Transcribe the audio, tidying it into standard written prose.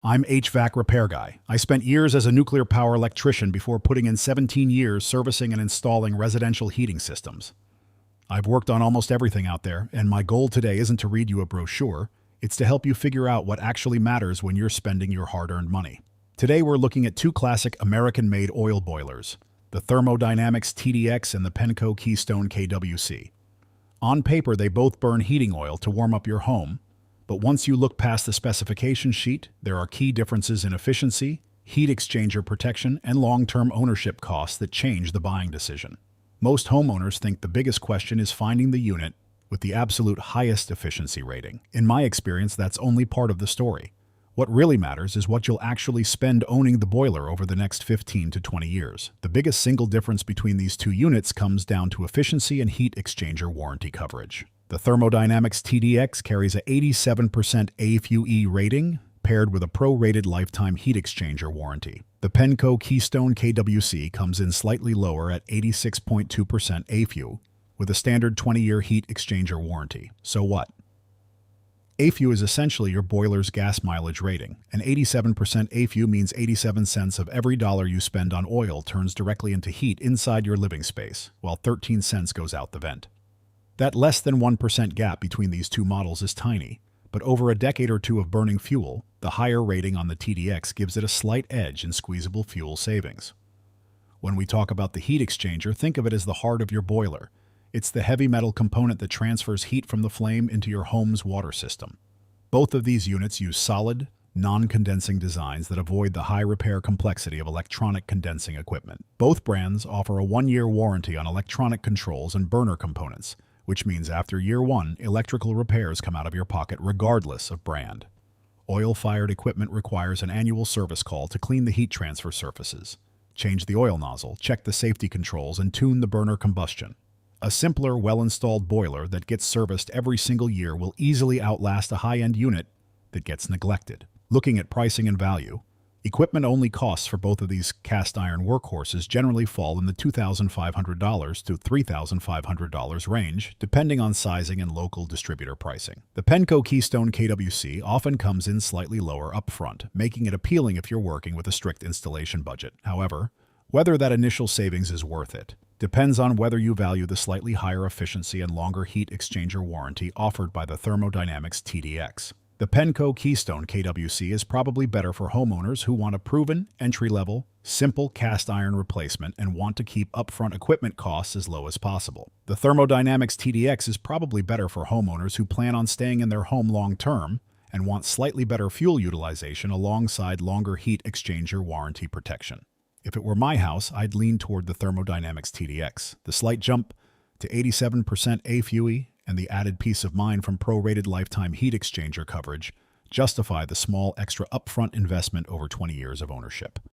I'm HVAC repair guy. I spent years as a nuclear power electrician before putting in 17 years servicing and installing residential heating systems. I've worked on almost everything out there, and my goal today isn't to read you a brochure, it's to help you figure out what actually matters when you're spending your hard-earned money. Today we're looking at two classic American-made oil boilers, the Thermo Dynamics TDX and the Pennco Keystone KWC. On paper, they both burn heating oil to warm up your home, but once you look past the specification sheet, there are key differences in efficiency, heat exchanger protection, and long-term ownership costs that change the buying decision. Most homeowners think the biggest question is finding the unit with the absolute highest efficiency rating. In my experience, that's only part of the story. What really matters is what you'll actually spend owning the boiler over the next 15 to 20 years. The biggest single difference between these two units comes down to efficiency and heat exchanger warranty coverage. The Thermo Dynamics TDX carries a 87% AFUE rating, paired with a pro-rated lifetime heat exchanger warranty. The Pennco Keystone KWC comes in slightly lower at 86.2% AFUE, with a standard 20-year heat exchanger warranty. So what? AFUE is essentially your boiler's gas mileage rating. An 87% AFUE means 87 cents of every dollar you spend on oil turns directly into heat inside your living space, while 13 cents goes out the vent. That less than 1% gap between these two models is tiny, but over a decade or two of burning fuel, the higher rating on the TDX gives it a slight edge in squeezable fuel savings. When we talk about the heat exchanger, think of it as the heart of your boiler. It's the heavy metal component that transfers heat from the flame into your home's water system. Both of these units use solid, non-condensing designs that avoid the high repair complexity of electronic condensing equipment. Both brands offer a 1-year warranty on electronic controls and burner components, which means after year 1, electrical repairs come out of your pocket regardless of brand. Oil-fired equipment requires an annual service call to clean the heat transfer surfaces, change the oil nozzle, check the safety controls, and tune the burner combustion. A simpler, well-installed boiler that gets serviced every single year will easily outlast a high-end unit that gets neglected. Looking at pricing and value, equipment-only costs for both of these cast-iron workhorses generally fall in the $2,500 to $3,500 range, depending on sizing and local distributor pricing. The Pennco Keystone KWC often comes in slightly lower upfront, making it appealing if you're working with a strict installation budget. However, whether that initial savings is worth it depends on whether you value the slightly higher efficiency and longer heat exchanger warranty offered by the Thermo Dynamics TDX. The Pennco Keystone KWC is probably better for homeowners who want a proven, entry-level, simple cast iron replacement and want to keep upfront equipment costs as low as possible. The Thermo Dynamics TDX is probably better for homeowners who plan on staying in their home long-term and want slightly better fuel utilization alongside longer heat exchanger warranty protection. If it were my house, I'd lean toward the Thermo Dynamics TDX. The slight jump to 87% AFUE and the added peace of mind from pro-rated lifetime heat exchanger coverage justify the small extra upfront investment over 20 years of ownership.